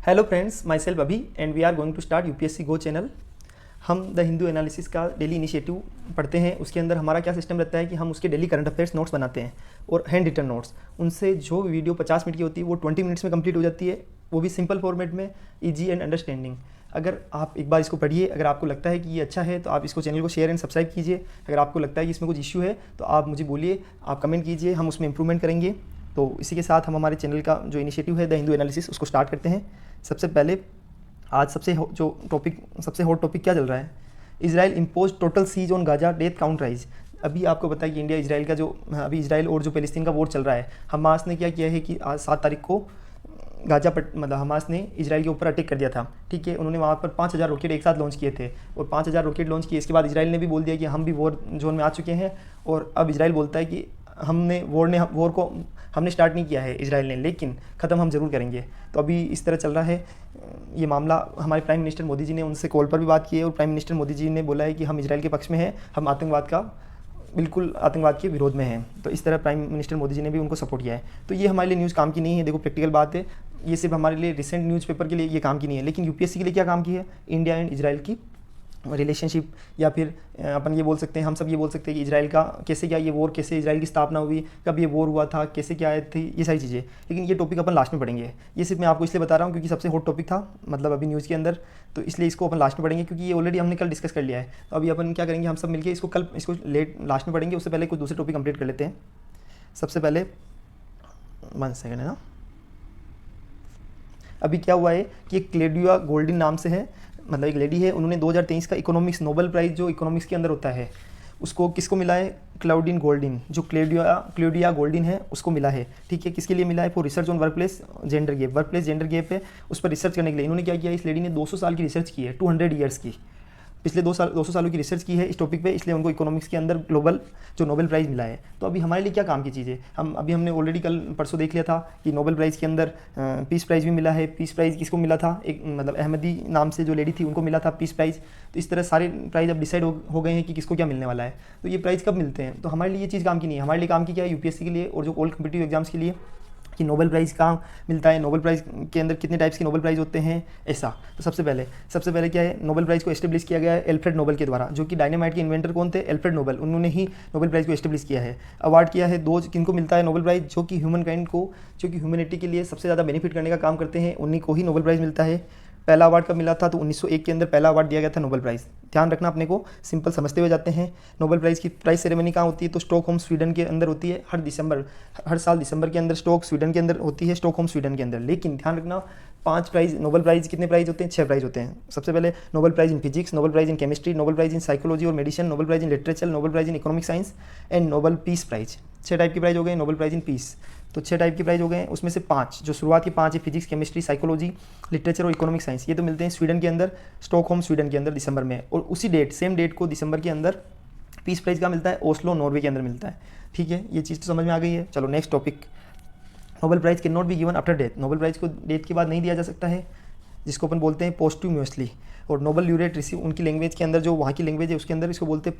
Hello friends, myself Abhi and we are going to start UPSC go channel. हम the Hindu analysis का daily initiative पढ़ते हैं। उसके अंदर हमारा क्या सिस्टम रहता है कि हम उसके डेली करंट अफेयर्स नोट्स बनाते हैं और हैंड रिटन नोट्स। उनसे जो वीडियो 50 मिनट की होती है वो 20 मिनट्स में कंप्लीट हो जाती है, वो भी सिंपल फॉर्मेट में, ईजी एंड अंडरस्टैंडिंग। अगर आप एक बार इसको पढ़िए, अगर आपको लगता है कि ये अच्छा है तो आप इसको चैनल को शेयर एंड सब्सक्राइब कीजिए। अगर आपको लगता है कि इसमें कुछ इश्यू है तो आप मुझे बोलिए, आप कमेंट कीजिए, हम उसमें इंप्रूवमेंट करेंगे। तो इसी के साथ हम हमारे चैनल का जो इनिशिएटिव है द हिंदू एनालिसिस उसको स्टार्ट करते हैं। सबसे पहले आज सबसे हॉट टॉपिक क्या चल रहा है? Israel impose total siege on Gaza, death count rise. अभी आपको पता है कि इंडिया इजराइल का जो अभी इजराइल और जो पैलेस्तीन का वॉर चल रहा है, हमास ने क्या किया है कि आज 7 तारीख को गाजा पर मतलब हमास ने इजराइल के ऊपर अटैक कर दिया था। ठीक है, उन्होंने वहाँ पर 5000 रॉकेट एक साथ लॉन्च किए थे और 5000 रॉकेट लॉन्च किए। इसके बाद इजराइल ने भी बोल दिया कि हम भी वॉर जोन में आ चुके हैं। और अब इजराइल बोलता है कि वॉर को हमने स्टार्ट नहीं किया है इजराइल ने, लेकिन ख़त्म हम ज़रूर करेंगे। तो अभी इस तरह चल रहा है ये मामला। हमारे प्राइम मिनिस्टर मोदी जी ने उनसे कॉल पर भी बात की है और प्राइम मिनिस्टर मोदी जी ने बोला है कि हम इजराइल के पक्ष में हैं, हम आतंकवाद के विरोध में हैं। तो इस तरह प्राइम मिनिस्टर मोदी जी ने भी उनको सपोर्ट किया है। तो ये हमारे लिए न्यूज़ काम की नहीं है, देखो प्रैक्टिकल बात है। ये सिर्फ हमारे लिए रिसेंट न्यूज़पेपर के लिए ये काम की नहीं है, लेकिन यूपीएससी के लिए क्या काम की है? इंडिया एंड इजराइल की रिलेशनशिप, या फिर अपन ये बोल सकते हैं, हम सब ये बोल सकते हैं कि इजराइल का कैसे क्या ये वॉर, कैसे इजराइल की स्थापना हुई, कब ये वॉर हुआ था, कैसे क्या आए थे, ये सारी चीज़ें। लेकिन ये टॉपिक अपन लास्ट में पढ़ेंगे। ये सिर्फ मैं आपको इसलिए बता रहा हूँ क्योंकि सबसे हॉट टॉपिक था मतलब अभी न्यूज़ के अंदर, तो इसलिए इसको अपन लास्ट में पढ़ेंगे क्योंकि ये ऑलरेडी हमने कल डिस्कस कर लिया है। तो अभी अपन क्या करेंगे, हम सब मिलकर इसको लास्ट में पढ़ेंगे। उससे पहले कुछ दूसरे टॉपिक कंप्लीट कर लेते हैं। सबसे पहले 1 सेकेंड है ना, अभी क्या हुआ है कि क्लेडिया गोल्डिन नाम से है, मतलब एक लेडी है, उन्होंने 2023 का इकोनॉमिक्स नोबेल प्राइज़ जो इकोनॉमिक्स के अंदर होता है उसको किसको मिला है? क्लाउडिन गोल्डिन, जो क्लेडिया गोल्डिन है उसको मिला है। ठीक है, किसके लिए मिला है? For research on workplace gender gap है, उस पर रिसर्च करने के लिए इन्होंने क्या किया, इस लेडी ने 200 साल की रिसर्च की है, 200 ईयर्स की, पिछले 200 सालों की रिसर्च की है इस टॉपिक पे, इसलिए उनको इकोनॉमिक्स के अंदर ग्लोबल जो नोबेल प्राइज़ मिला है। तो अभी हमारे लिए क्या काम की चीज़ है? हमने ऑलरेडी कल परसों देख लिया था कि नोबेल प्राइज़ के अंदर पीस प्राइज़ भी मिला है। पीस प्राइज़ किसको मिला था? एक मतलब अहमदी नाम से जो लेडी थी उनको मिला था पीस प्राइज़। तो इस तरह सारे प्राइज़ अब डिसाइड हो गए हैं कि किसको क्या मिलने वाला है। तो ये प्राइज़ कब मिलते हैं? तो हमारे लिए ये चीज़ काम की नहीं है। हमारे लिए काम की क्या है? यूपीएससी के लिए और जो ऑल कॉम्पिटिटिव एग्जाम्स के लिए कि नोबेल प्राइज़ कहाँ मिलता है, नोबेल प्राइज़ के अंदर कितने टाइप्स के नोबेल प्राइज़ होते हैं, ऐसा। तो सबसे पहले क्या है, नोबेल प्राइज़ को एस्टेब्लिश किया गया है एल्फ्रेड नोबेल के द्वारा, जो कि डायनामाइट के इन्वेंटर कौन थे? Alfred Nobel. उन्होंने ही नोबेल प्राइज़ को एस्टेब्लिश किया है। अवार्ड किया है दो, किनको मिलता है नोबेल प्राइज़? जो कि ह्यूमैनिटी के लिए सबसे ज़्यादा बेनिफिट करने का काम करते हैं, उन्हीं को ही नोबेल प्राइज़ मिलता है। पहला अवार्ड कब मिला था? तो 1901 के अंदर पहला अवार्ड दिया गया था नोबेल प्राइज़। ध्यान रखना, अपने को सिंपल समझते हुए जाते हैं। नोबेल प्राइज़ की प्राइज़ सेरेमनी कहाँ होती है? तो स्टॉकहोम स्वीडन के अंदर होती है। हर साल दिसंबर के अंदर स्वीडन के अंदर होती है, स्टॉकहोम स्वीडन के अंदर। लेकिन ध्यान रखना, 5 प्राइज़ नोबेल प्राइज़, कितने प्राइज़ होते हैं? 6 प्राइज़ होते हैं। सबसे पहले Nobel prize in physics, Nobel prize in chemistry, Nobel prize in psychology और medicine, Nobel prize in literature, Nobel prize in economic science and Nobel peace prize. 6 type के prize हो गए नोबेल प्राइज़ इन पीस। तो 6 type के prize हो गए, उसमें से 5 जो शुरुआत के 5 है, फिजिक्स, केमिस्ट्री, साइकोलॉजी, लिटरेचर और इकोनॉमिक साइंस, ये तो मिलते हैं स्वीडन के अंदर, स्टॉकहोम स्वीडन के अंदर दिसंबर में। और उसी सेम डेट को दिसंबर के अंदर पीस प्राइज़ का मिलता है, ओस्लो नॉर्वे के अंदर मिलता है। ठीक है, ये चीज़ तो समझ में आ गई है। चलो next topic, Nobel prize can not be given after death. Nobel prize को डेथ के बाद नहीं दिया जा सकता है, जिसको अपन बोलते हैं पोस्टह्यूमसली। और नोबेल ल्यूरेट रिसीव, उनकी लैंग्वेज के अंदर जो वहाँ की लैंग्वेज है उसके अंदर इसको बोलते हैं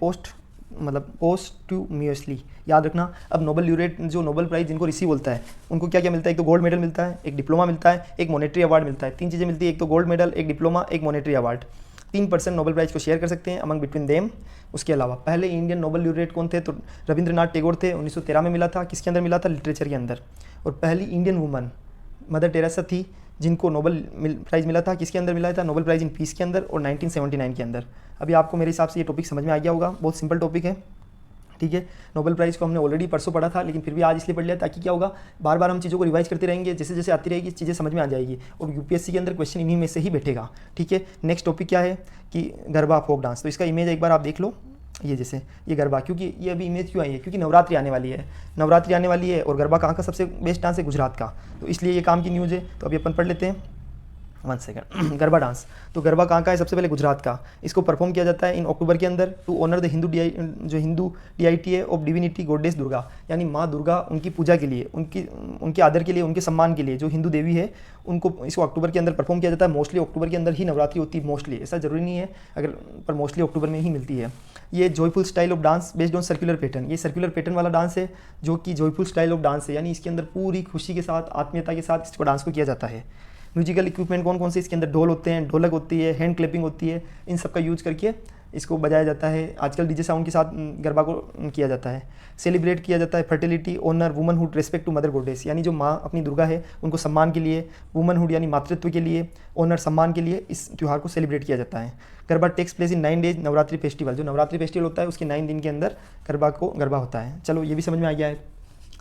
पोस्टह्यूमसली। याद रखना। अब नोबेल ल्यूरेट जो नोबेल प्राइज़ जिनको रिसीव होता है उनको क्या क्या मिलता है? एक तो गोल्ड मेडल मिलता है, एक डिप्लोमा मिलता है, एक मॉनेटरी अवार्ड मिलता है। 3 चीज़ें मिलती है, एक तो गोल्ड मेडल, एक डिप्लोमा, एक मॉनेटरी अवार्ड। 3% नोबेल प्राइज़ को शेयर कर सकते हैं अमंग बिटवीन देम। उसके अलावा पहले इंडियन नोबेल ल्यूरेट कौन थे? तो रविंद्रनाथ टैगोर थे, 1913 में मिला था। किसके अंदर मिला था? लिटरेचर के अंदर। और पहली इंडियन वुमन मदर टेरेसा थी, जिनको नोबेल प्राइज़ मिला था। किसके अंदर मिला था? नोबेल प्राइज़ इन पीस के अंदर और 1979 के अंदर। अभी आपको मेरे हिसाब से ये टॉपिक समझ में आ गया होगा, बहुत सिंपल टॉपिक है। ठीक है, नोबेल प्राइज़ को हमने ऑलरेडी परसों पढ़ा था, लेकिन फिर भी आज इसलिए पढ़ लिया ताकि क्या होगा, बार बार हम चीज़ों को रिवाइज करते रहेंगे, जैसे जैसे आती रहेगी चीज़ें समझ में आ जाएगी और यूपीएससी के अंदर क्वेश्चन इन्हीं में से ही बैठेगा। ठीक है, नेक्स्ट टॉपिक क्या है कि गरबा फोक डांस। तो इसका इमेज एक बार आप देख लो, ये जैसे ये गरबा, क्योंकि ये अभी इमेज क्यों आई है? क्योंकि नवरात्रि आने वाली है और गरबा कहाँ का सबसे बेस्ट डांस है? गुजरात का। तो इसलिए ये काम की न्यूज़ है। तो अभी अपन पढ़ लेते हैं। 1 सेकंड। गरबा डांस, तो गरबा कहाँ का है? सबसे पहले गुजरात का। इसको परफॉर्म किया जाता है इन अक्टूबर के अंदर टू ऑनर द हिंदू डिआईटी है ऑफ डिविनिटी गॉडेस दुर्गा, यानी माँ दुर्गा, उनकी पूजा के लिए, उनके आदर के लिए, उनके सम्मान के लिए, जो हिंदू देवी है उनको इसको अक्टूबर के अंदर परफॉर्म किया जाता है। मोस्टली अक्टूबर के अंदर ही नवरात्रि होती है, मोस्टली, ऐसा जरूरी नहीं है अगर, पर मोस्टली अक्टूबर में ही मिलती है। ये joyful style of dance based on circular pattern, ये सर्कुलर पैटर्न वाला डांस है जो कि जॉयफुल स्टाइल ऑफ डांस है, यानी इसके अंदर पूरी खुशी के साथ, आत्मीयता के साथ इसको डांस को किया जाता है। म्यूजिकल इक्विपमेंट कौन कौन से इसके अंदर, ढोल होते हैं, ढोलक होती है, हैंड क्लैपिंग होती है, इन सब का यूज करके इसको बजाया जाता है। आजकल डीजे साउंड के साथ गरबा को किया जाता है। सेलिब्रेट किया जाता है fertility, honour, womanhood, respect to mother goddess, यानी जो माँ अपनी दुर्गा है उनको सम्मान के लिए, वुमनहुड यानी मातृत्व के लिए, ऑनर सम्मान के लिए इस त्यौहार को सेलिब्रेट किया जाता है। Garba takes place in 9 days Navratri festival, जो नवरात्रि फेस्टिवल होता है उसके 9 दिन के अंदर गरबा होता है। चलो ये भी समझ में आ गया है।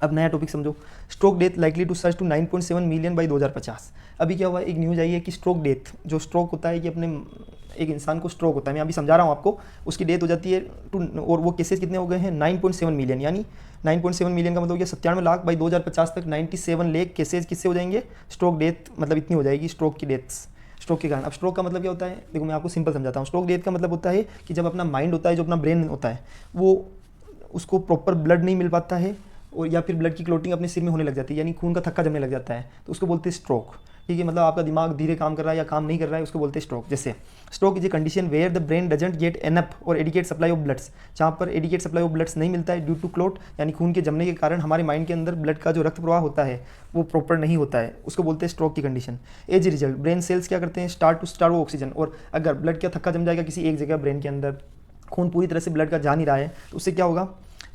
अब नया टॉपिक समझो, stroke death likely to surge to 9.7 million by 2050। अभी क्या हुआ, एक न्यूज़ आई है कि स्ट्रोक डेथ, जो स्ट्रोक होता है कि अपने एक इंसान को स्ट्रोक होता है, मैं अभी समझा रहा हूँ आपको, उसकी डेथ हो जाती है और वो केसेस कितने हो गए हैं 9.7 मिलियन, यानी 9.7 मिलियन का मतलब हो गया 97 लाख बाई 2050 तक 97 लाख केसेज किससे हो जाएंगे, स्ट्रोक डेथ, मतलब इतनी हो जाएगी स्ट्रोक की डेथ्स, स्ट्रोक के कारण। अब स्ट्रोक का मतलब क्या होता है, देखो मैं आपको सिंपल समझाता हूँ। स्ट्रोक डेथ का मतलब होता है कि जब अपना माइंड होता है, जो अपना ब्रेन होता है, वो उसको प्रॉपर ब्लड नहीं मिल पाता है और या फिर ब्लड की क्लोटिंग अपने सिर में होने लग जाती है, यानी खून का थक्का जमने लग जाता है, तो उसको बोलते हैं स्ट्रोक। ठीक है, मतलब आपका दिमाग धीरे काम कर रहा है या काम नहीं कर रहा है, उसको बोलते हैं स्ट्रोक। जैसे stroke is a condition where the brain doesn't get enough और एडिकेट सप्लाई ऑफ ब्लड्स, जहाँ पर एडिकेट सप्लाई ऑफ ब्लड्स नहीं मिलता है ड्यू टू क्लोट, यानी खून के जमने के कारण हमारे माइंड के अंदर ब्लड का जो रक्त प्रवाह होता है वो प्रॉपर नहीं होता है, उसको बोलते हैं स्ट्रोक की condition. As result brain cells क्या करते हैं, स्टार्ट टू स्टार वो ऑक्सीजन, और अगर ब्लड का थक्का जम जाएगा किसी एक जगह ब्रेन के अंदर, खून पूरी तरह से ब्लड का जा नहीं रहा है, तो उससे क्या होगा,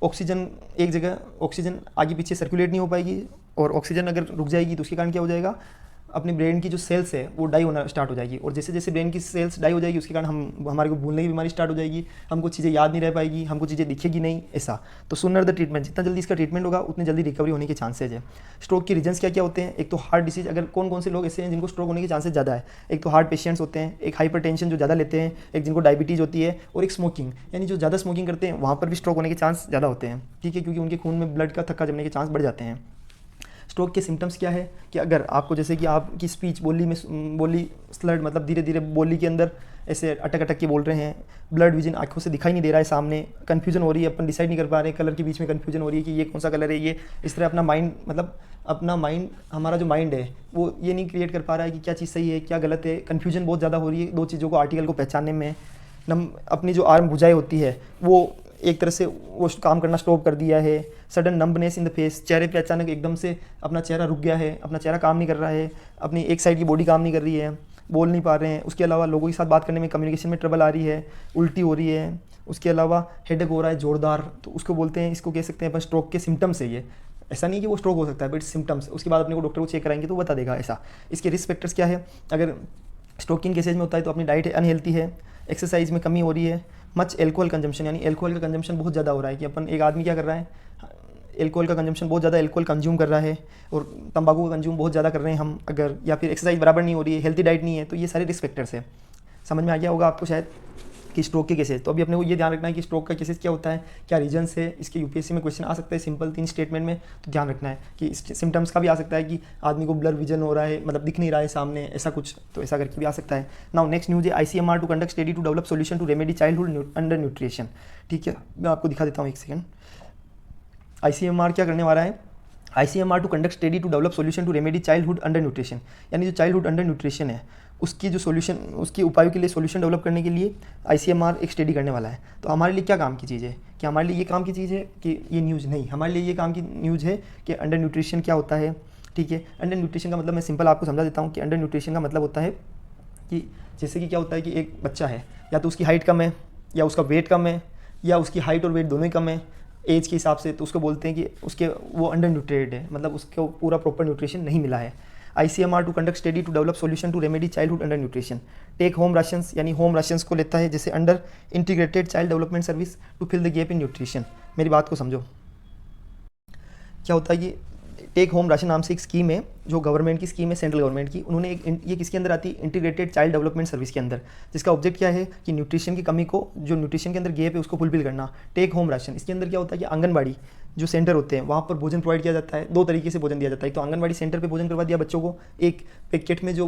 ऑक्सीजन एक जगह, ऑक्सीजन आगे पीछे सर्कुलेट नहीं हो पाएगी, और ऑक्सीजन अगर रुक जाएगी तो उसके कारण क्या हो जाएगा, अपने ब्रेन की जो सेल्स है वो डाई होना स्टार्ट हो जाएगी, और जैसे जैसे ब्रेन की सेल्स डाई हो जाएगी उसके कारण हमारे को भूलने की बीमारी स्टार्ट हो जाएगी, हमको चीज़ें याद नहीं रह पाएगी, हमको चीज़ें दिखेगी नहीं, ऐसा। तो सुनर द ट्रीटमेंट, जितना जल्दी इसका ट्रीटमेंट होगा उतनी जल्दी रिकवरी होने के चांसेज है। स्ट्रोक के रीजन्स क्या क्या होते हैं, एक तो हार्ट डिसीज, अगर कौन कौन से लोग ऐसे हैं जिनको स्ट्रोक होने के चांसेस ज़्यादा है, एक तो हार्ट पेशेंट्स होते हैं, एक हाइपरटेंशन जो ज़्यादा लेते हैं, एक जिनको डायबिटीज़ होती है, और एक स्मोकिंग, यानी जो ज़्यादा स्मोकिंग करते हैं वहाँ पर भी स्ट्रोक होने के चांस ज़्यादा होते हैं। ठीक है, क्योंकि उनके खून में ब्लड का थक्का जमने के चांस बढ़ जाते हैं। स्ट्रोक के सिम्टम्स क्या है कि अगर आपको जैसे कि आपकी स्पीच बोली स्लर्ड, मतलब धीरे धीरे बोली के अंदर ऐसे अटक अटक के बोल रहे हैं, ब्लड विजन आंखों से दिखाई नहीं दे रहा है सामने, कन्फ्यूजन हो रही है, अपन डिसाइड नहीं कर पा रहे हैं, कलर के बीच में कन्फ्यूजन हो रही है कि ये कौन सा कलर है, ये इस तरह अपना माइंड, मतलब अपना माइंड, हमारा जो माइंड है वो ये नहीं क्रिएट कर पा रहा है कि क्या चीज़ सही है क्या गलत है, कन्फ्यूजन बहुत ज़्यादा हो रही है दो चीज़ों को, आर्टिकल को पहचानने में। अपनी जो आर्म भुजाई होती है वो एक तरह से वो काम करना स्टॉप कर दिया है। Sudden numbness in the face, चेहरे पे अचानक एकदम से अपना चेहरा रुक गया है, अपना चेहरा काम नहीं कर रहा है, अपनी एक साइड की बॉडी काम नहीं कर रही है, बोल नहीं पा रहे हैं। उसके अलावा लोगों के साथ बात करने में, कम्युनिकेशन में ट्रबल आ रही है, उल्टी हो रही है। उसके अलावा हेडेक हो रहा है जोरदार, तो उसको बोलते हैं, इसको कह सकते हैं अपन स्ट्रोक के सिम्टम्स है ये। ऐसा नहीं कि वो स्ट्रोक हो सकता है, बट सिम्टम्स। उसके बाद अपने को डॉक्टर को चेक कराएंगे तो बता देगा ऐसा। इसके रिस्क फैक्टर्स क्या है, अगर स्ट्रोकिंग केसेज में होता है तो अपनी डाइट अनहेल्थी है, एक्सरसाइज में कमी हो रही है, मच एल्कोहल कंजम्पशन, यानी एल्कोहल का कंजम्पशन बहुत ज़्यादा हो रहा है कि अपन एक आदमी क्या कर रहा है, एल्कोहल का कंजम्पशन बहुत ज़्यादा एल्कोहल कंज्यूम कर रहा है, और तंबाकू का कंज्यूम बहुत ज़्यादा कर रहे हैं हम अगर, या फिर एक्सरसाइज बराबर नहीं हो रही है, हेल्थी डाइट नहीं है, तो ये सारे रिस्क फैक्टर्स है। समझ में आ गया होगा आपको शायद कि स्ट्रोक के केसेस। तो अभी अपने को ये ध्यान रखना है कि स्ट्रोक का केसेस क्या होता है, क्या रीजन्स है। इसके यूपीएससी में क्वेश्चन आ सकता है सिंपल 3 स्टेटमेंट में, तो ध्यान रखना है कि सिम्टम्स का भी आ सकता है कि आदमी को ब्लर विजन हो रहा है, मतलब दिख नहीं रहा है सामने, ऐसा कुछ, तो ऐसा करके भी आ सकता है। नाउ नेक्स्ट न्यूज़ है ICMR to conduct study to develop solution to remedy childhood under nutrition. ठीक है, मैं आपको दिखा देता हूँ एक सेकंड। आईसीएमआर क्या करने वाला है, ICMR to conduct study to develop solution to remedy childhood under nutrition, यानी जो चाइल्डहुड अंडर न्यूट्रिशन है उसकी जो सोल्यूशन, उसके उपायों के लिए सोल्यूशन डेवलप करने के लिए आईसीएमआर एक स्टडी करने वाला है। तो हमारे लिए क्या काम की चीज़ है, कि हमारे लिए ये काम की चीज़ है कि ये न्यूज़ नहीं, हमारे लिए ये काम की न्यूज़ है कि अंडर न्यूट्रिशन क्या होता है। ठीक है, अंडर न्यूट्रिशन का मतलब मैं सिंपल आपको समझा देता हूँ कि अंडर न्यूट्रिशन का मतलब होता है कि जैसे कि क्या होता है कि एक बच्चा है, या तो उसकी हाइट कम है, या उसका वेट कम है, या उसकी हाइट और वेट दोनों ही कम है एज के हिसाब से, तो उसको बोलते हैं कि उसके वो अंडर न्यूट्रिएटेड है, मतलब उसको पूरा प्रॉपर न्यूट्रिशन नहीं मिला है। ICMR to conduct study to develop solution to remedy childhood under nutrition, take home rations, यानी होम राशंस को लेता है, जैसे under integrated child development service to fill the gap in nutrition. मेरी बात को समझो, क्या होता है, ये टेक होम राशन नाम से एक स्कीम है, जो गवर्नमेंट की स्कीम है, सेंट्रल गवर्नमेंट की। उन्होंने ये किसके अंदर आती है, इंटीग्रेटेड चाइल्ड डेवलपमेंट सर्विस के अंदर, जिसका ऑब्जेक्ट क्या है कि न्यूट्रिशन की कमी को, जो न्यूट्रिशन के अंदर गैप है उसको फुलफिल करना। टेक होम राशन, इसके अंदर क्या होता है कि आंगनबाड़ी जो सेंटर होते हैं वहाँ पर भोजन प्रोवाइड किया जाता है। 2 तरीके से भोजन दिया जाता है, तो आंगनबाड़ी सेंटर पे भोजन करवा दिया बच्चों को, एक पैकेट में जो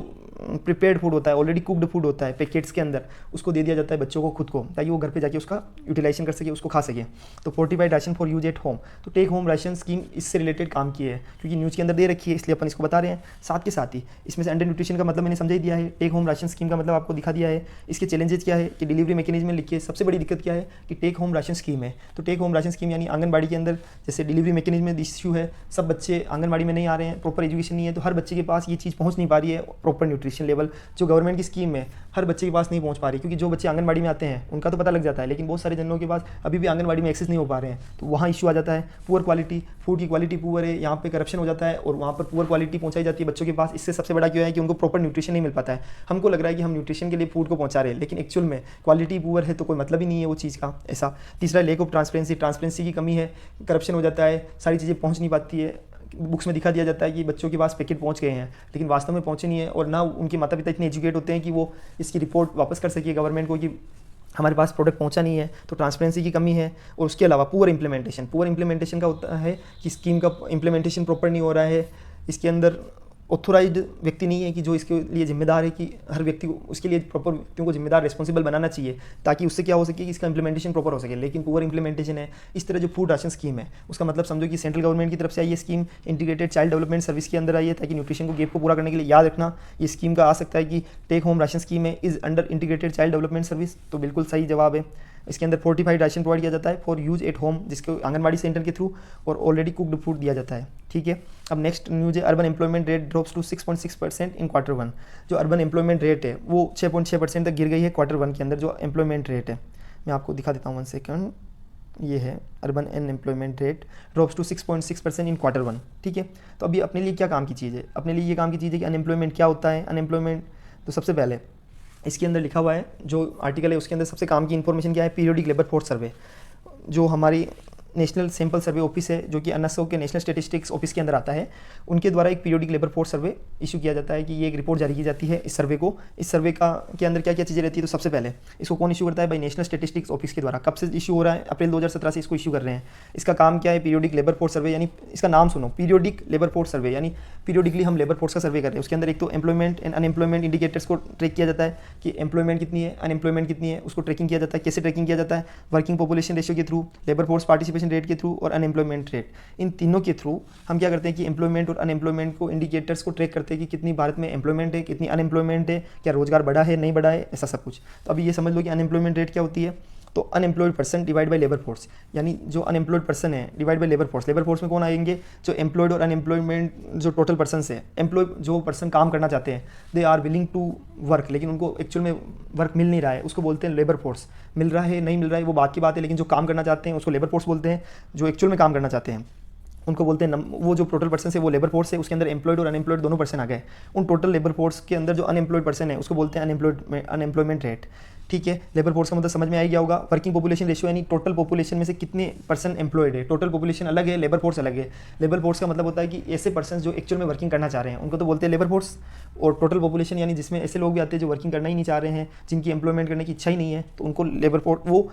प्रिपेयर्ड फूड होता है, ऑलरेडी कुक्ड फूड होता है पैकेट्स के अंदर, उसको दे दिया जाता है बच्चों को खुद को, ताकि वो घर पे जाके उसका यूटिलाइजेशन कर सके, उसको खा सके। तो fortified ration for use at home, तो टेक होम राशन स्कीम इससे रिलेटेड काम की है, क्योंकि न्यूज़ के अंदर दे रखी है इसलिए अपन इसको बता रहे हैं। साथ के साथ ही इसमें से अंडर न्यूट्रिशन का मतलब मैंने समझा ही दिया है, टेक होम राशन स्कीम का मतलब आपको दिखा दिया है। इसके चैलेंजेस क्या है कि डिलीवरी मैकेनिज्म में लिखिए, सबसे बड़ी दिक्कत क्या है कि टेक होम राशन स्कीम है। तो टेक होम राशन स्कीम यानी आंगनबाड़ी के अंदर जैसे डिलीवरी मैकेनिज्म में इश्यू है, सब बच्चे आंगनबाड़ी में नहीं आ रहे हैं, प्रॉपर एजुकेशन नहीं है, तो हर बच्चे के पास ये चीज़ पहुंच नहीं पा रही है, प्रॉपर न्यूट्रिशन लेवल जो गवर्नमेंट की स्कीम है हर बच्चे के पास नहीं पहुंच पा रही, क्योंकि जो बच्चे आंगनबाड़ी में आते हैं उनका तो पता लग जाता है, लेकिन बहुत सारे जनों के पास अभी भी आंगनबाड़ी में एक्सेस नहीं हो पा रहे हैं, तो वहाँ इशू आ जाता है। पुअर क्वालिटी, फूड की क्वालिटी पुअर है, यहाँ पे करप्शन हो जाता है और वहाँ पर पुअर क्वालिटी पहुँचाई जाती है बच्चों के पास। इससे सबसे बड़ा क्या है कि उनको प्रॉपर न्यूट्रिशन नहीं मिल पाता है। हमको लग रहा है कि हम न्यूट्रिशन के लिए फूड को पहुँचा रहे हैं, लेकिन एक्चुअल में क्वालिटी पुअर है तो कोई मतलब ही नहीं है वो चीज़ का ऐसा। तीसरा लेक ऑफ ट्रांसपेरेंसी, ट्रांसपेरेंसी की कमी है, करप्शन हो जाता है, सारी चीज़ें पहुँच नहीं पाती है। बुक्स में दिखा दिया जाता है कि बच्चों के पास पैकेट पहुंच गए हैं, लेकिन वास्तव में पहुंचे नहीं है, और ना उनके माता पिता इतने एजुकेट होते हैं कि वो इसकी रिपोर्ट वापस कर सके गवर्नमेंट को कि हमारे पास प्रोडक्ट पहुंचा नहीं है। तो ट्रांसपेरेंसी की कमी है। और उसके अलावा पुअर इंप्लीमेंटेशन का होता है कि स्कीम का इम्प्लीमेंटेशन प्रॉपर नहीं हो रहा है, इसके अंदर ऑथोराइज्ड व्यक्ति नहीं है कि जो इसके लिए जिम्मेदार है, कि हर व्यक्ति को उसके लिए प्रॉपर व्यक्तियों को जिम्मेदार रिस्पॉन्सिबल बनाना चाहिए, ताकि उससे क्या हो सके कि इसका इंप्लीमेंटेशन प्रॉपर हो सके, लेकिन पुअर इंप्लीमेंटेशन है। इस तरह जो फूड राशन स्कीम है उसका मतलब समझो कि सेंट्रल गवर्नमेंट की तरफ से आई है scheme, integrated child development service के अंदर आई है, ताकि न्यूट्रिशन को गैप को पूरा करने के लिए। याद रखना ये स्कीम का आ सकता है कि टेक होम राशन स्कीम है is under integrated child development service, तो बिल्कुल सही जवाब है। इसके अंदर फोर्टिफाइड राशन प्रोवाइड किया जाता है फॉर यूज एट होम, जिसको आंगनबाड़ी सेंटर के थ्रू, और ऑलरेडी कुक्ड फूड दिया जाता है। ठीक है, अब नेक्स्ट न्यूज है urban employment rate drops to 6.6% in Q1। जो अर्बन एम्प्लॉयमेंट रेट है वो 6.6% तक गिर गई है Q1 के अंदर। जो एम्प्लॉयमेंट रेट है मैं आपको दिखा देता हूँ 1 सेकंड, ये है urban unemployment rate drops to 6.6% in Q1। ठीक है, तो अभी अपने लिए क्या काम की चीज़ है, अपने लिए ये काम की चीज़ है कि अनएम्प्लॉयमेंट क्या होता है। अनएम्प्लॉयमेंट तो सबसे पहले इसके अंदर लिखा हुआ है, जो आर्टिकल है उसके अंदर सबसे काम की इन्फॉर्मेशन क्या है, पीरियोडिक लेबर फोर्स सर्वे, जो हमारी नेशनल सैंपल सर्वे ऑफिस है, जो कि एनएसओ के नेशनल स्टैटिस्टिक्स ऑफिस के अंदर आता है, उनके द्वारा एक periodic labour force survey issue किया जाता है कि ये एक रिपोर्ट जारी की जाती है इस सर्वे को। इस सर्वे का के अंदर क्या क्या चीज़ें रहती है, तो सबसे पहले इसको कौन इशू करता है, भाई नेशनल स्टैटिस्टिक्स ऑफिस के द्वारा। कब से इशू हो रहा है, अप्रैल 2017 से इसको इशू कर रहे हैं। इसका काम क्या है, पीरियोडिक लेबर फोर्स सर्वे, यानी इसका नाम सुनो, पीरियोडिक लेबर फोर्स सर्वे, यानी पीरियोडिकली हम लेबर फोर्स का सर्वे कर रहे हैं। उसके अंदर एक तो एम्प्लॉयमेंट एंड अनएम्प्लॉयमेंट इंडिकेटर्स को ट्रैक किया जाता है कि एम्प्लॉयमेंट कितनी है, अनएम्प्लॉयमेंट कितनी है, उसको ट्रैकिंग किया जाता है। कैसे ट्रैकिंग किया जाता है, वर्किंग पॉपुलेशन रेशियो के through, labour force participation rate के थ्रू और अनएम्प्लॉयमेंट रेट, इन तीनों के थ्रू हम क्या करते हैं कि एम्प्लॉयमेंट और अनएम्प्लॉयमेंट को इंडिकेटर्स को ट्रैक करते हैं कि कितनी भारत में एम्प्लॉयमेंट है, कितनी अनएम्प्लॉयमेंट है, क्या रोजगार बढ़ा है नहीं बढ़ा है, ऐसा सब कुछ। तो अभी ये समझ लो कि अनएम्प्लॉयमेंट रेट क्या होती है, तो unemployed person divide by labour force, यानी जो अनएम्प्लॉयड पर्सन है divide by labour force. Labour force में कौन आएंगे, जो एम्प्लॉयड और अनएम्प्लॉयमेंट जो टोटल पर्सन है। एम्प्लॉय जो पर्सन काम करना चाहते हैं, they are willing to work, लेकिन उनको एक्चुअल में वर्क मिल नहीं रहा है, उसको बोलते हैं लेबर फोर्स। मिल रहा है नहीं मिल रहा है वो बात की बात है, लेकिन जो काम करना चाहते हैं उसको लेबर फोर्स बोलते हैं। जो एक्चुअल में काम करना चाहते हैं उनको बोलते हैं वो जो टोटल पर्सन है वो लेबर फोर्स है, उसके अंदर एम्प्लॉयड और अनएम्प्लॉयड दोनों पर्सन आ गए। उन टोटल लेबर फोर्स के अंदर जो अनएम्प्लॉयड पर्सन है उसको बोलते हैं अनएम्प्लॉयमेंट रेट। ठीक है, लेबर फोर्स का मतलब समझ में आ गया होगा। वर्किंग पॉपुलेशन रेशियो यानी टोटल पॉपुलेशन में से कितने पर्सन एम्प्लॉयड है। टोटल पॉपुलेशन अलग है, लेबर फोर्स अलग है। लेबर फोर्स का मतलब होता है कि ऐसे पर्सन जो एक्चुअल में वर्किंग करना चाह रहे हैं उनको तो बोलते हैं लेबर फोर्स, और टोटल पॉपुलेशन यानी जिसमें ऐसे लोग भी आते हैं जो वर्किंग करना ही नहीं चाह रहे हैं, जिनकी एम्प्लॉयमेंट करने की इच्छा ही नहीं है, तो उनको लेबर फोर्स, वो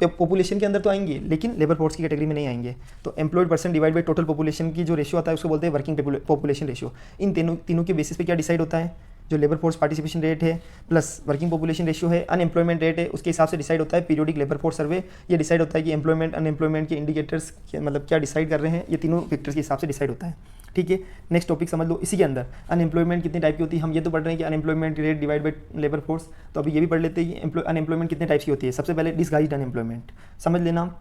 पॉपुलेशन के अंदर तो आएंगे लेकिन लेबर फोर्स की कैटेगरी में नहीं आएंगे। तो employed person divide by total population की जो रेशियो आता है उसको बोलते हैं वर्किंग पॉपुलेशन रेशियो। इन तीनों के बेसिस पे क्या डिसाइड होता है, जो लेबर फोर्स पार्टिसिपेशन रेट है प्लस वर्किंग पॉपुलेशन रेशियो है, अनएम्प्लॉयमेंट रेट है, उसके हिसाब से डिसाइड होता है पीरियोडिक लेबर फोर्स सर्वे। ये डिसाइड होता है कि एम्प्लॉयमेंट अनएम्प्लॉयमेंट के इंडिकेटर्स मतलब क्या डिसाइड कर रहे हैं, ये तीनों फैक्टर्स के हिसाब से डिसाइड होता है। ठीक है, नेक्स्ट टॉपिक समझ लो। इसी के अंदर अनएम्प्लॉयमेंट कितने टाइप की होती है, हम ये तो पढ़ रहे हैं कि unemployment rate divide by labour force, तो अभी ये भी पढ़ लेते हैं कि अनएम्प्लॉयमेंट कितने टाइप्स की होती है। सबसे पहले डिसगाइज्ड अनएम्प्लॉयमेंट समझ लेना।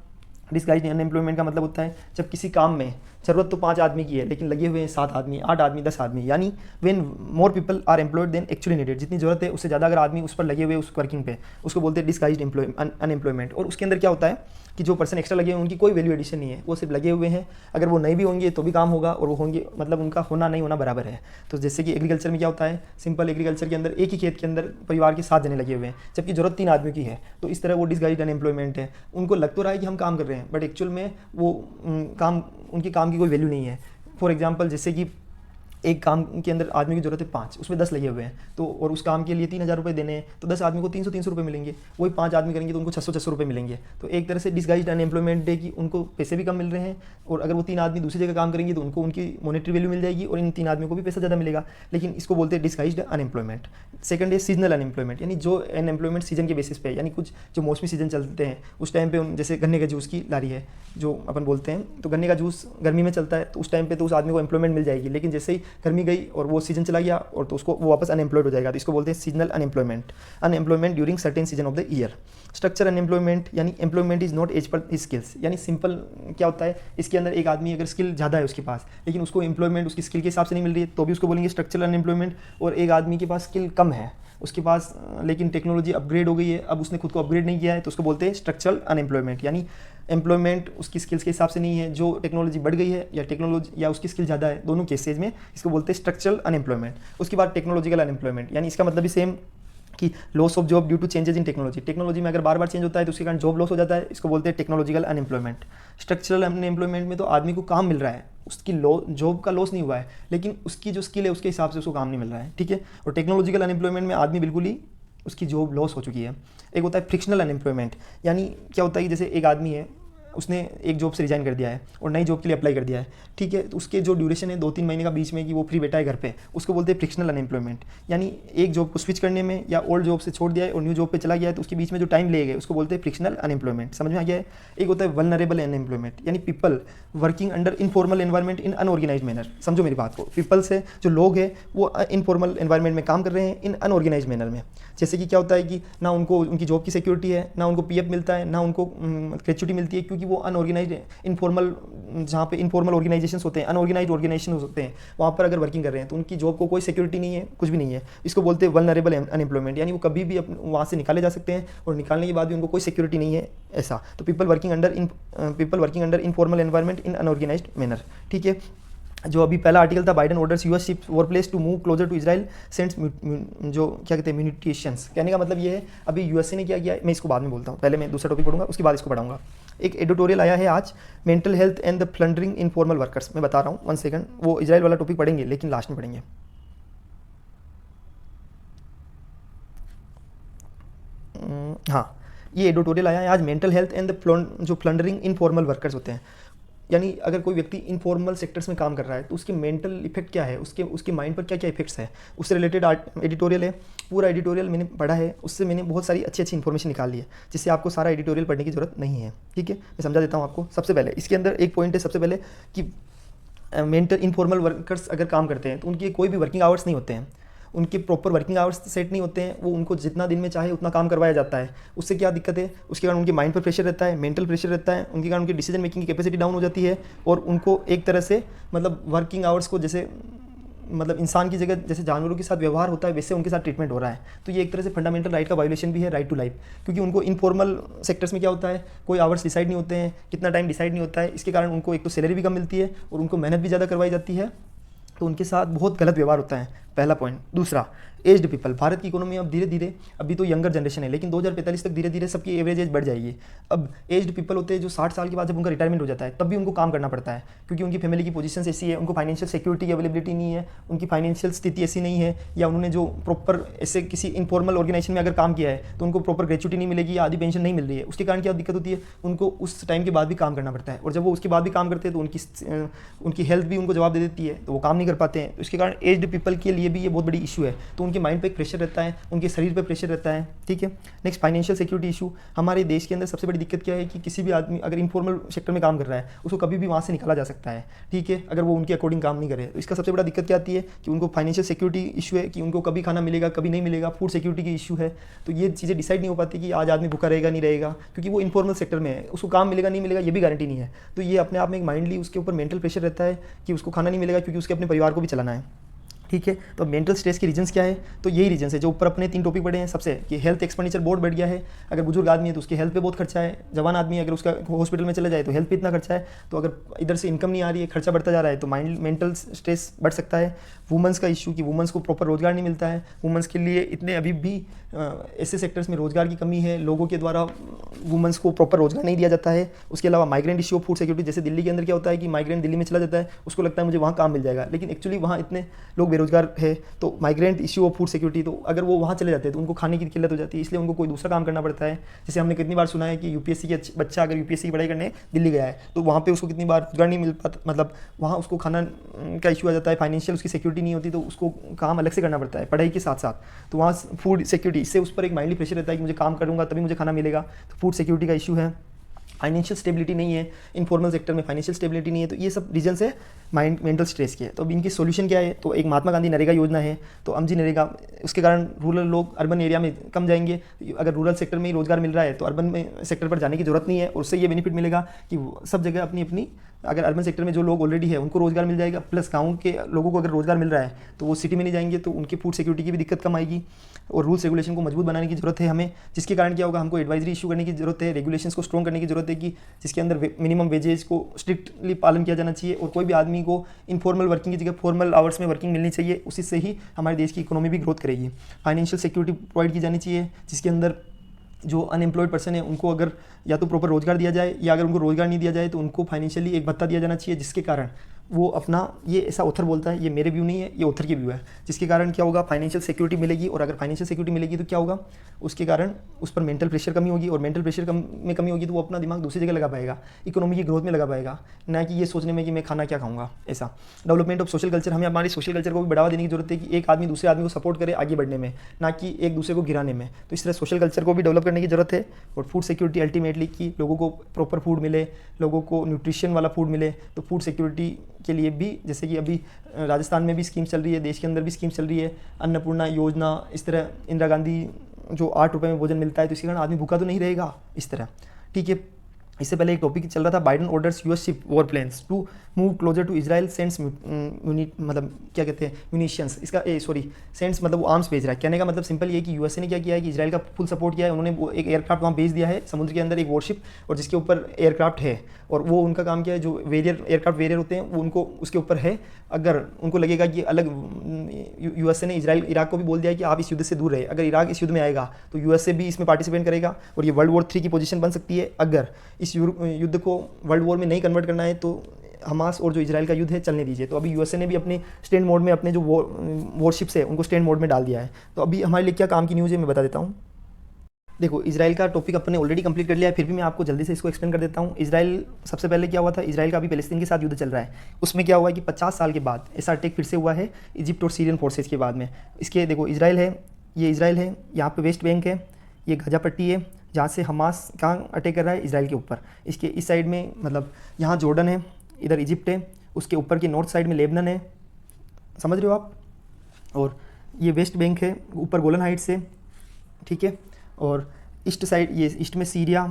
डिसगाइज्ड अनएम्प्लॉयमेंट का मतलब होता है जब किसी काम में जरूरत तो 5 आदमी की है लेकिन लगे हुए हैं 7 आदमी, 8 आदमी, 10 आदमी, यानी when more people are employed then actually needed. जितनी जरूरत है उससे ज़्यादा अगर आदमी उस पर लगे हुए उस वर्किंग पे, उसको बोलते हैं डिसगाइज्ड अनएम्प्लॉयमेंट। और उसके अंदर क्या होता है कि जो पर्सन एक्स्ट्रा लगे हैं उनकी कोई वैल्यू एडिशन नहीं है, वो सिर्फ लगे हुए हैं। अगर वो नहीं भी होंगे तो भी काम होगा, और वो होंगे मतलब उनका होना नहीं होना बराबर है। तो जैसे कि एग्रीकल्चर में क्या होता है, सिंपल एग्रीकल्चर के अंदर एक ही खेत के अंदर परिवार के 7 जने लगे हुए हैं जबकि जरूरत 3 आदमी की है, तो इस तरह वो डिसगाइज्ड अनएम्प्लॉयमेंट है। उनको लग तो रहा है कि हम काम कर रहे हैं, बट एक्चुअल में वो काम, उनके काम की कोई वैल्यू नहीं है। फॉर एग्जाम्पल जैसे कि एक काम के अंदर आदमी की जरूरत है 5, उसमें 10 लगे हुए हैं, तो और उस काम के लिए 3,000 रुपये देने हैं, तो 10 आदमी को 300 रुपये मिलेंगे, वही 5 आदमी करेंगे तो उनको 600 रुपये मिलेंगे। तो एक तरह से डिस्गाइज्ड अनएम्प्लॉयमेंट है कि उनको पैसे भी कम मिल रहे हैं, और अगर वो 3 आदमी दूसरी जगह काम करेंगे तो उनको उनकी मॉनेटरी वैल्यू मिल जाएगी और इन 3 आदमियों को भी पैसा ज़्यादा मिलेगा, लेकिन इसको बोलते हैं डिस्गाइज्ड अनएम्प्लॉयमेंट। सेकंड है सीजनल अनएम्प्लॉयमेंट, यानी जो अनएम्प्लॉयमेंट सीजन के बेसिस पे, यानी कुछ जो मौसमी सीजन चलते हैं उस टाइम पे, जैसे गन्ने का जूस की लारी है जो अपन बोलते हैं, तो गन्ने का जूस गर्मी में चलता है, तो उस टाइम पे तो उस आदमी को एम्प्लॉयमेंट मिल जाएगी, लेकिन जैसे ही गर्मी गई और वो सीजन चला गया और तो उसको वो वापस अनएम्प्लॉयड हो जाएगा, तो इसको बोलते हैं seasonal unemployment during certain season of the year. Structure unemployment, यानी employment is not as per skills, यानी सिंपल क्या होता है, इसके अंदर एक आदमी अगर स्किल ज़्यादा है उसके पास, लेकिन उसको एम्प्लॉयमेंट उसकी स्किल के हिसाब से नहीं मिल रही है, तो भी उसको बोलेंगे स्ट्रक्चरल अनएम्प्लॉयमेंट। और एक आदमी के पास स्किल कम है उसके पास, लेकिन टेक्नोलॉजी अपग्रेड हो गई है, अब उसने खुद को अपग्रेड नहीं किया है, तो उसको बोलते हैं स्ट्रक्चरल अनएम्प्लॉयमेंट, यानी एम्प्लॉयमेंट उसकी स्किल्स के हिसाब से नहीं है, जो टेक्नोलॉजी बढ़ गई है या टेक्नोलॉजी या उसकी स्किल ज़्यादा है, दोनों केसेज में इसको बोलते हैं स्ट्रक्चरल अनएम्प्लॉयमेंट। उसके बाद टेक्नोलॉजिकल अनएम्प्लॉयमेंट, यानी इसका मतलब भी सेम कि loss of job due to changes in technology, technology में अगर बार बार चेंज होता है तो उसके कारण जॉब लॉस हो जाता है, इसको बोलते हैं टेक्नोलॉजिकल अनएम्प्लॉयमेंट। स्ट्रक्चरल अनएम्प्लॉयमेंट में तो आदमी को काम मिल रहा है, उसकी जॉब का लॉस नहीं हुआ है, लेकिन उसकी जो स्किल है उसके हिसाब से उसको काम नहीं मिल रहा है, ठीक है। और टेक्नोलॉजिकल अनएम्प्लॉयमेंट में आदमी बिल्कुल ही उसकी जॉब लॉस हो चुकी है। एक होता है फ्रिक्शनल अनएम्प्लॉयमेंट, यानी क्या होता है कि जैसे एक आदमी है, उसने एक जॉब से रिजाइन कर दिया है और नई जॉब के लिए अप्लाई कर दिया है, ठीक है, तो उसके जो ड्यूरेशन है 2-3 महीने का बीच में कि वो फ्री बैठा है घर पे, उसको बोलते हैं फ्रिक्शनल अनएम्प्लॉयमेंट। यानी एक जॉब को स्विच करने में या ओल्ड जॉब से छोड़ दिया है और न्यू जॉब पे चला गया है, तो उसके बीच में जो टाइम लगेगा उसको बोलते हैं फ्रिक्शनल अनएम्प्लॉयमेंट। समझ में आ गया है। एक होता है वल्नरेबल अनएम्प्लॉयमेंट, यानी people working under informal environment in unorganised manner. समझो मेरी बात को, पीपल्स है जो लोग हैं वो इनफॉर्मल एनवायरमेंट में काम कर रहे हैं इन अनऑर्गेनाइज्ड मैनर में। जैसे कि क्या होता है कि ना उनको उनकी जॉब की सिक्योरिटी है, ना उनको पीएफ मिलता है, ना उनको ग्रेच्युटी मिलती है, क्योंकि वो अनऑर्गेनाइज्ड इनफॉर्मल, जहाँ पे इनफॉर्मल ऑर्गेनाइजेशंस होते हैं, अनऑर्गेनाइज्ड ऑर्गेनाइजेशन होते हैं, वहाँ पर अगर वर्किंग कर रहे हैं तो उनकी जॉब को कोई सिक्योरिटी नहीं है, कुछ भी नहीं है। इसको बोलते हैं वल्नरेबल अनएम्प्लॉयमेंट, यानी वो कभी भी वहाँ से निकाले जा सकते हैं और निकालने के बाद भी उनको कोई सिक्योरिटी नहीं है, ऐसा। तो people working under informal environment in unorganised manner, ठीक है। जो अभी पहला आर्टिकल था, Biden orders US ships war planes to move closer to Israel sends, जो क्या कहते हैं म्यूनिटेशंस। कहने का मतलब ये है अभी यूएसए ने क्या किया है, मैं इसको बाद में बोलता हूँ, पहले मैं दूसरा टॉपिक पढ़ूंगा उसके बाद इसको पढ़ाऊंगा। एक एडिटोरियल आया है आज, mental health and the plundering informal workers. मैं बता रहा हूँ 1 सेकंड, वो इजराइल वाला टॉपिक पढ़ेंगे लेकिन लास्ट में पढ़ेंगे। हाँ, ये एडिटोरियल आया है आज, मेंटल हेल्थ एंड द जो प्लंडरिंग इनफॉर्मल वर्कर्स होते हैं, यानी अगर कोई व्यक्ति इनफॉर्मल सेक्टर्स में काम कर रहा है तो उसके मेंटल इफेक्ट क्या है, उसके माइंड पर क्या क्या इफेक्ट्स है, उससे रिलेटेड एडिटोरियल है। पूरा एडिटोरियल मैंने पढ़ा है, उससे मैंने बहुत सारी अच्छी अच्छी इन्फॉर्मेशन निकाल ली है, जिससे आपको सारा एडिटोरियल पढ़ने की जरूरत नहीं है, ठीक है। मैं समझा देता हूँ आपको। सबसे पहले इसके अंदर एक पॉइंट है, सबसे पहले कि मेंटल इनफॉर्मल वर्कर्स अगर काम करते हैं तो उनके कोई भी वर्किंग आवर्स नहीं होते हैं, उनके प्रॉपर वर्किंग आवर्स सेट नहीं होते हैं, वो उनको जितना दिन में चाहे उतना काम करवाया जाता है। उससे क्या दिक्कत है, उसके कारण उनके माइंड पर प्रेशर रहता है, मेंटल प्रेशर रहता है, उनके कारण उनकी डिसीजन मेकिंग की कैपेसिटी डाउन हो जाती है, और उनको एक तरह से मतलब वर्किंग आवर्स को जैसे मतलब इंसान की जगह जैसे जानवरों के साथ व्यवहार होता है वैसे उनके साथ ट्रीटमेंट हो रहा है। तो ये एक तरह से फंडामेंटल राइट का वायोलेशन भी है, राइट टू लाइफ, क्योंकि उनको इनफॉर्मल सेक्टर्स में क्या होता है, कोई आवर्स डिसाइड नहीं होते हैं, कितना टाइम डिसाइड नहीं होता है, इसके कारण उनको एक तो सैलरी भी कम मिलती है और उनको मेहनत भी ज़्यादा करवाई जाती है, तो उनके साथ बहुत गलत व्यवहार होता है, पहला पॉइंट। दूसरा, एज्ड पीपल। भारत की इकोनॉमी अब धीरे धीरे, अभी तो यंगर जनरेशन है, लेकिन 2045 तक धीरे धीरे सबकी एवरेज एज बढ़ जाएगी। अब एज्ड पीपल होते हैं जो 60 साल के बाद जब उनका रिटायरमेंट हो जाता है तब भी उनको काम करना पड़ता है, क्योंकि उनकी फैमिली की पोजीशन ऐसी है, उनको फाइनेंशियल सिक्योरिटी की अवेलेबिलिटी नहीं है, उनकी फाइनेंशियल स्थिति ऐसी नहीं है, या उन्होंने जो प्रॉपर ऐसे किसी इनफॉर्मल ऑर्गेनाइजेशन में अगर काम किया है तो उनको प्रॉपर ग्रेच्युटी नहीं मिलेगी या आधी पेंशन नहीं मिल रही है। उसके कारण क्या दिक्कत होती है, उनको उस टाइम के बाद भी काम करना पड़ता है, और जब वो उसके बाद भी काम करते हैं तो उनकी हेल्थ भी उनको जवाब दे देती है, तो वो काम नहीं कर पाते हैं। इसके कारण एज्ड पीपल के लिए भी ये बहुत बड़ी इशू है, तो उनके माइंड पे एक प्रेशर रहता है, उनके शरीर पे प्रेशर रहता है, ठीक है। Next, financial security issue. हमारे देश के अंदर सबसे बड़ी दिक्कत क्या है कि किसी भी आदमी अगर इनफॉर्मल सेक्टर में काम कर रहा है उसको कभी भी वहाँ से निकाला जा सकता है, ठीक है, अगर वो उनके अकॉर्डिंग काम नहीं करे। तो इसका सबसे बड़ा दिक्कत क्या आती है कि उनको फाइनेंशियल सिक्योरिटी इशू है, कि उनको कभी खाना मिलेगा कभी नहीं मिलेगा, फूड सिक्योरिटी की इशू है। तो ये चीज़ें डिसाइड नहीं हो पाती कि आज आदमी भूखा रहेगा नहीं रहेगा, क्योंकि वो इनफॉर्मल सेक्टर में है, उसको काम मिलेगा नहीं मिलेगा ये भी गारंटी नहीं है। तो ये अपने आप में एक माइंडली उसके ऊपर मेंटल प्रेशर रहता है कि उसको खाना नहीं मिलेगा, क्योंकि उसके अपने परिवार को भी चलाना है। ठीक है। तो मेंटल स्ट्रेस के रीजंस क्या है, तो यही रीजंस है जो ऊपर अपने 3 टॉपिक पढ़े हैं। सबसे कि हेल्थ एक्सपेंडिचर बहुत बढ़ गया है, अगर बुजुर्ग आदमी है तो उसके हेल्थ पे बहुत खर्चा है, जवान आदमी अगर उसका हॉस्पिटल में चला जाए तो हेल्थ पे इतना खर्चा है, तो अगर इधर से इनकम नहीं आ रही है, खर्चा बढ़ता जा रहा है, तो मेंटल स्ट्रेस बढ़ सकता है। वुमेंस का इशू कि वुमेंस को प्रॉपर रोजगार नहीं मिलता है, वुमेंस के लिए इतने अभी भी ऐसे सेक्टर्स में रोजगार की कमी है, लोगों के द्वारा वुमेंस को प्रॉपर रोजगार नहीं दिया जाता है। उसके अलावा migrant issue of food security, जैसे दिल्ली के अंदर क्या होता है कि माइग्रेंट दिल्ली में चला जाता है, उसको लगता है मुझे वहाँ काम मिल जाएगा, लेकिन एक्चुअली वहाँ इतने लोग बेरोजगार है, तो migrant issue of food security, तो अगर वो वहाँ चले जाते हैं तो उनको खाने की किल्लत हो जाती है, इसलिए उनको कोई दूसरा काम करना पड़ता है। जैसे हमने कितनी बार सुना है कि यूपीएससी के बच्चा अगर यूपीएससी की पढ़ाई करने दिल्ली गया है तो वहाँ पे उसको कितनी बार रोजगार नहीं मिल पाता, मतलब वहाँ उसको खाना का इशू आ जाता है, फाइनेंशियल उसकी सिक्योरिटी नहीं होती, तो उसको काम अलग से करना पड़ता है पढ़ाई के साथ साथ। तो वहाँ फूड सिक्योरिटी, इससे उस पर एक माइंडली प्रेशर रहता है कि मुझे काम करूँगा तभी मुझे खाना मिलेगा, तो फूड सिक्योरिटी का इशू है। फाइनेंशियल स्टेबिलिटी नहीं है, इनफॉर्मल सेक्टर में फाइनेंशियल स्टेबिलिटी नहीं है, तो ये सब रीजन है मेंटल स्ट्रेस के। तो अब इनकी सोल्यूशन क्या है, तो एक महात्मा गांधी नरेगा योजना है, तो अमजी नरेगा, उसके कारण रूरल लोग अर्बन एरिया में कम जाएंगे। अगर रूरल सेक्टर में ही रोजगार मिल रहा है तो अर्बन में सेक्टर पर जाने की जरूरत नहीं है, और उससे ये बेनिफिट मिलेगा कि सब जगह अपनी अपनी, अगर अर्बन सेक्टर में जो लोग ऑलरेडी है उनको रोजगार मिल जाएगा, प्लस गाँव के लोगों को अगर रोजगार मिल रहा है तो वो सिटी में नहीं जाएंगे, तो उनकी फूड सिक्योरिटी की भी दिक्कत कम आएगी। और रूल्स रेगुलेशन को मजबूत बनाने की जरूरत है हमें, जिसके कारण क्या होगा, हमको एडवाइजरी इशू करने की जरूरत है, रेगुलेशंस को स्ट्रॉन्ग करने की जरूरत है कि जिसके अंदर मिनिमम वेजेज को स्ट्रिक्टली पालन किया जाना चाहिए, और कोई भी आदमी को इनफॉर्मल वर्किंग की जगह फॉर्मल आवर्स में वर्किंग मिलनी चाहिए, उसी से ही हमारे देश की इकोनॉमी भी ग्रोथ करेगी। फाइनेंशियल सिक्योरिटी प्रोवाइड की जानी चाहिए, जिसके अंदर जो अनएम्प्लॉयड पर्सन है उनको अगर या तो प्रॉपर रोजगार दिया जाए, या अगर उनको रोजगार नहीं दिया जाए तो उनको फाइनेंशियली एक भत्ता दिया जाना चाहिए, जिसके कारण वो अपना, ये ऐसा ऑथर बोलता है, ये मेरे व्यू नहीं है, ये ऑथर की व्यू है, जिसके कारण क्या होगा, फाइनेंशियल सिक्योरिटी मिलेगी। और अगर फाइनेंशियल सिक्योरिटी मिलेगी तो क्या होगा, उसके कारण उस पर मेंटल प्रेशर कमी होगी, और मेंटल प्रेशर में कमी होगी तो वो अपना दिमाग दूसरी जगह लगा पाएगा, इकोनॉमी की ग्रोथ में लगा पाएगा, ना कि ये सोचने में कि मैं खाना क्या खाऊंगा। ऐसा डेवलपमेंट ऑफ सोशल कल्चर, हमें हमारी सोशल कल्चर को भी बढ़ावा देने की जरूरत है कि एक आदमी दूसरे आदमी को सपोर्ट करे आगे बढ़ने में, ना कि एक दूसरे को गिराने में। तो इस तरह सोशल कल्चर को भी डेवलप करने की जरूरत है। और फूड सिक्योरिटी अल्टीमेटली कि लोगों को प्रॉपर फूड मिले, लोगों को न्यूट्रिशन वाला फूड मिले, तो फूड सिक्योरिटी के लिए भी, जैसे कि अभी राजस्थान में भी स्कीम चल रही है, देश के अंदर भी स्कीम चल रही है, अन्नपूर्णा योजना, इस तरह इंदिरा गांधी जो 8 रुपये में भोजन मिलता है, तो इसके कारण आदमी भूखा तो नहीं रहेगा इस तरह। ठीक है, इससे पहले एक टॉपिक चल रहा था, Biden orders US ship war planes to move closer to Israel, sends मतलब क्या कहते हैं, म्यूनिशियंस, इसका सेंड्स मतलब वो आर्म्स भेज रहा है। कहने का मतलब सिंपल ये है कि यूएसए ने क्या किया है कि इजराइल का फुल सपोर्ट किया है, उन्होंने वो एक एयरक्राफ्ट वहाँ भेज दिया है समुद्र के अंदर, एक वॉरशिप, और जिसके ऊपर एयरक्राफ्ट है, और वो उनका काम क्या है, जो एयरक्राफ्ट वेरियर होते हैं वो उनको उसके ऊपर है। अगर उनको लगेगा कि अलग, यूएसए ने इराक को भी बोल दिया है कि आप इस युद्ध से दूर रहे, अगर इराक इस युद्ध में आएगा तो यूएसए भी इसमें पार्टिसिपेट करेगा, और ये वर्ल्ड वॉर 3 की पोजीशन बन सकती है। अगर इस युद्ध को वर्ल्ड वॉर में नहीं कन्वर्ट करना है तो हमास और जो इजराइल का युद्ध है चलने दीजिए। तो अभी यूएसए ने भी अपने स्टैंड मोड में अपने जो वॉरशिप्स है उनको स्टैंड मोड में डाल दिया है। तो अभी हमारे लिए क्या काम की न्यूज़ है मैं बता देता हूँ। देखो, इजराइल का टॉपिक अपने ऑलरेडी कंप्लीट कर लिया है, फिर भी मैं आपको जल्दी से इसको एक्सप्लेन कर देता हूँ। इजराइल, सबसे पहले क्या हुआ था, इजराइल का अभी पैलेस्तीन के साथ युद्ध चल रहा है, उसमें क्या हुआ है कि 50 साल के बाद ऐसा अटैक फिर से हुआ है इजिप्ट और सीरियन फोर्सेज के बाद में। इसके देखो, इजराइल है, ये इजराइल है, यहाँ पे वेस्ट बैंक है, ये गाजा पट्टी है, जहाँ से हमास कहाँ अटैक कर रहा है, इजराइल के ऊपर। इसके इस साइड में मतलब यहाँ जॉर्डन है, इधर इजिप्ट है, उसके ऊपर की नॉर्थ साइड में लेबनान है, समझ रहे हो आप, और ये वेस्ट बैंक है, ऊपर गोलन हाइट्स है, ठीक है, और ईस्ट साइड, ये ईस्ट में सीरिया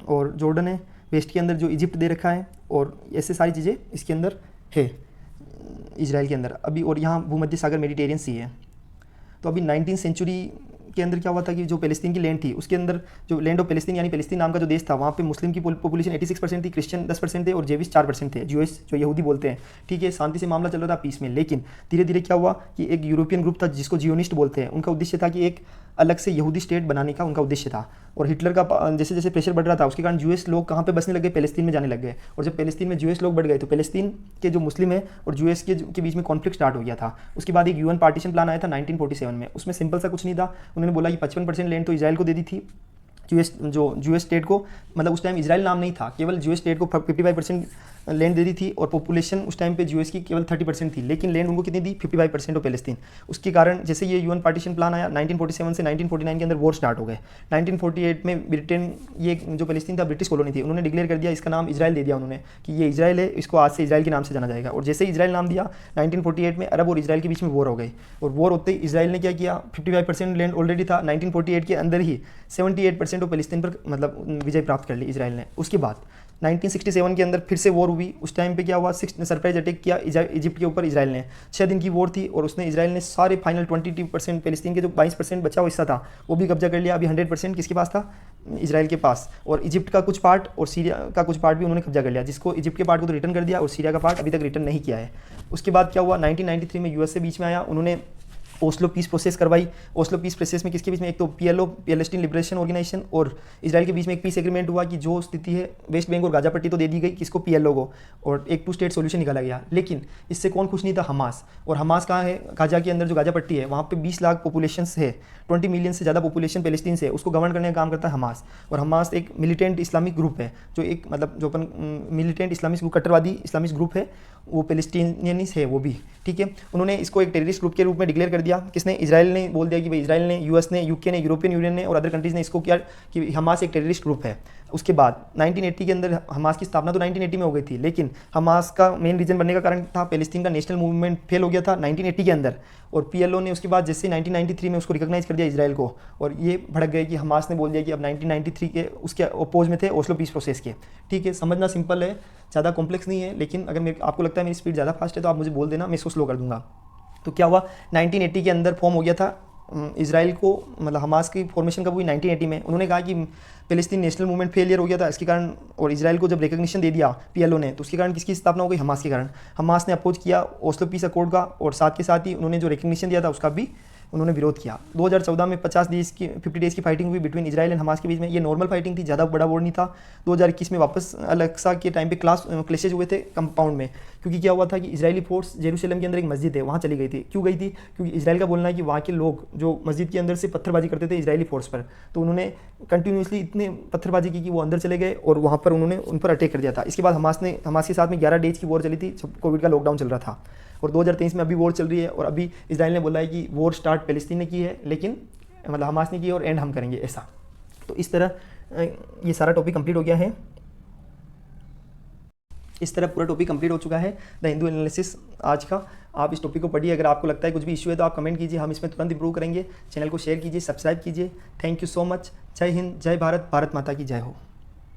और जॉर्डन है, वेस्ट के अंदर जो इजिप्ट दे रखा है, और ऐसे सारी चीज़ें इसके अंदर है इजराइल के अंदर अभी। और यहाँ भूमध्य सागर मेडिटेरियन सी है। तो अभी 19वीं सेंचुरी के अंदर क्या हुआ था कि जो पैलेस्तीन की लैंड थी, उसके अंदर जो लैंड ऑफ पैलेस्तीन यानी पैलेस्तीन नाम का जो देश था, वहाँ पे मुस्लिम की पॉपुलेशन 86% थी, क्रिश्चियन 10% थे, और जेविश 4% थे, ज्यूइश जो यहूदी बोलते हैं। ठीक है, शांति से मामला चल रहा था, पीस में। लेकिन धीरे धीरे क्या हुआ कि एक यूरोपियन ग्रुप था जिसको जियोनिस्ट बोलते हैं, उनका उद्देश्य था कि एक अलग से यहूदी स्टेट बनाने का उनका उद्देश्य था। और हिटलर का जैसे जैसे प्रेशर बढ़ रहा था, उसके कारण ज्यूइश लोग कहाँ पे बसने लगे, पैलेस्तीन में जाने लग गए। और जब पैलेस्तीन में ज्यूइश लोग बढ़ गए तो पैलेस्तीन के जो मुस्लिम है और ज्यूइश के बीच में कॉन्फ्लिक्ट स्टार्ट हो गया था। उसके बाद एक यूएन पार्टीशन प्लान आया था 1947 में। उसमें सिंपल सा कुछ नहीं था, उन्होंने बोला कि 55% लैंड तो इजराइल को दे दी थी, ज्यूइश स्टेट को, मतलब उस टाइम इजराइल नाम नहीं था, केवल ज्यूइश स्टेट को 55% लैंड दे दी थी, और पॉपुलेशन उस टाइम पे ज्यूइश की केवल 30% थी, लेकिन लैंड उनको कितनी दी, 55% ऑफ पैलेस्तीन। उसके कारण जैसे ये यूएन पार्टीशन प्लान आया 1947 से 1949 के अंदर वॉर स्टार्ट हो गए। 1948 में ब्रिटेन, ये जो पैलेस्तीन था ब्रिटिश कॉलोनी थी, उन्होंने डिक्लेयर कर दिया, इसका नाम इजराइल दे दिया उन्होंने कि ये इजराइल है, इसको आज से इजराइल के नाम से जाना जाएगा। और जैसे इजराइल नाम दिया 1948 में अरब और इजराइल के बीच में वॉर हो गई, और वॉर होते ही इजराइल ने क्या किया, 55% लैंड ऑलरेडी था, 1948 के अंदर ही 78% ऑफ पैलेस्तीन पर मतलब विजय प्राप्त कर ली इजराइल ने। उसके बाद 1967 के अंदर फिर से वॉर हुई। उस टाइम पे क्या हुआ, सरप्राइज अटैक किया इजिप्ट के ऊपर इसराइल ने। 6 दिन की वॉर थी और उसने इसराइल ने सारे फाइनल 22% पैलेस्टीन के जो 22% बचा हुआ हिस्सा था वो भी कब्जा कर लिया। अभी 100% किसके पास था, इसराइल के पास। और इजिप्ट का कुछ पार्ट और सीरिया का कुछ पार्ट भी उन्होंने कब्जा कर लिया, जिसको इजिप्ट के पार्ट को तो रिटर्न कर दिया और सीरिया का पार्ट अभी तक रिटर्न नहीं किया है। उसके बाद क्या हुआ, 1993 में यूएस से बीच में आया, उन्होंने ओस्लो पीस प्रोसेस करवाई। ओस्लो पीस प्रोसेस में किसके बीच में, एक तो पीएलओ पैलेस्टीन लिबरेशन ऑर्गेनाइजेशन और इसराइल के बीच में एक पीस एग्रीमेंट हुआ कि जो स्थिति है वेस्ट बैंक और गाजा पट्टी तो दे दी गई किसको, पीएलओ को, और एक 2 स्टेट सोल्यूशन निकाला गया। लेकिन इससे कौन खुश नहीं था, हमास। और हमास कहाँ है, गाजा के अंदर जो गाजा पट्टी है वहाँ पे 20 लाख पॉपुलेशन है, 20 मिलियन से ज़्यादा पॉपुलेशन पैलेस्टीन से, उसको गवर्न करने का काम करता है हमास। और हमास एक मिलिटेंट इस्लामिक ग्रुप है, जो एक मतलब जो अपन मिलिटेंट इस्लामिक कट्टरवादी इस्लामिक ग्रुप है, वो पैलेस्टीनियंस है वो भी, ठीक है। उन्होंने इसको एक टेररिस्ट ग्रुप के रूप में डिक्लेयर कर दिया। किसने, इसराइल ने बोल दिया कि भाई इसराइल ने, यूएस ने, यूके ने, यूरोपियन यूनियन ने और अदर कंट्रीज़ ने इसको किया कि हमास एक टेररिस्ट ग्रुप है। उसके बाद 1980 के अंदर हमास की स्थापना तो 1980 में हो गई थी, लेकिन हमास का मेन रीजन बनने का कारण था पैलेस्टीन का नेशनल मूवमेंट फेल हो गया था 1980 के अंदर। और पीएलओ ने उसके बाद जैसे 1993 में उसको रिकॉग्नाइज कर दिया इसराइल को, और ये भड़क गए कि हमास ने बोल दिया कि अब 1993 के उसके अपोज में थे ओस्लो पीस प्रोसेस के। ठीक है, समझना सिंपल है, ज़्यादा कॉम्प्लेक्स नहीं है, लेकिन अगर मेरे आपको लगता है मेरी स्पीड ज़्यादा फास्ट है तो आप मुझे बोल देना, मैं इसको स्लो कर दूंगा। तो क्या हुआ, 1980 के अंदर फॉर्म हो गया था इसराइल को, मतलब हमास की फॉर्मेशन कब हुई, 1980 में। उन्होंने कहा कि पैलेस्टीन नेशनल मूवमेंट फेलियर हो गया था, इसके कारण, और इसराइल को जब रिकग्निशन दे दिया पीएलओ ने, तो उसके कारण किसकी स्थापना हो गई, हमास के कारण। हमास ने अपोज किया ओस्लो पीस अकॉर्ड का, और साथ के साथ ही उन्होंने जो रिकग्निशन दिया था उसका भी उन्होंने विरोध किया। 2014 में 50 डेज़ की फाइटिंग हुई बिटवीन इसराइल एंड हमास के बीच में। ये नॉर्मल फाइटिंग थी, ज़्यादा बड़ा वॉर नहीं था। 2021 में वापस अल-अक्सा के टाइम पे क्लैशेज हुए थे कंपाउंड में, क्योंकि क्या हुआ था कि इजरायली फोर्स जेरूशलेम के अंदर एक मस्जिद है वहाँ चली गई थी। क्यों गई थी, क्योंकि इसराइल का बोलना है कि वहाँ के लोग जो मस्जिद के अंदर से पत्थरबाजी करते थे इसराइली फोर्स पर, तो उन्होंने कंटिन्यूसली इतने पत्थरबाजी की कि वो अंदर चले गए और वहाँ पर उन्होंने उन पर अटैक कर दिया था। इसके बाद हमास के साथ में 11 डेज की वॉर चली थी जब कोविड का लॉकडाउन चल रहा था, और 2023 में अभी वॉर चल रही है। और अभी इसराइल ने बोला है कि वॉर स्टार्ट पैलेस्टीन ने की है, लेकिन मतलब हमास ने की है और एंड हम करेंगे, ऐसा। तो इस तरह ये सारा टॉपिक कंप्लीट हो गया है। इस तरह पूरा टॉपिक कंप्लीट हो चुका है द हिंदू एनालिसिस आज का। आप इस टॉपिक को पढ़िए, अगर आपको लगता है कुछ भी इशू है तो आप कमेंट कीजिए, हम इसमें तुरंत इंप्रूव करेंगे। चैनल को शेयर कीजिए, सब्सक्राइब कीजिए। Thank you so much. जय हिंद, जय भारत, भारत माता की जय हो।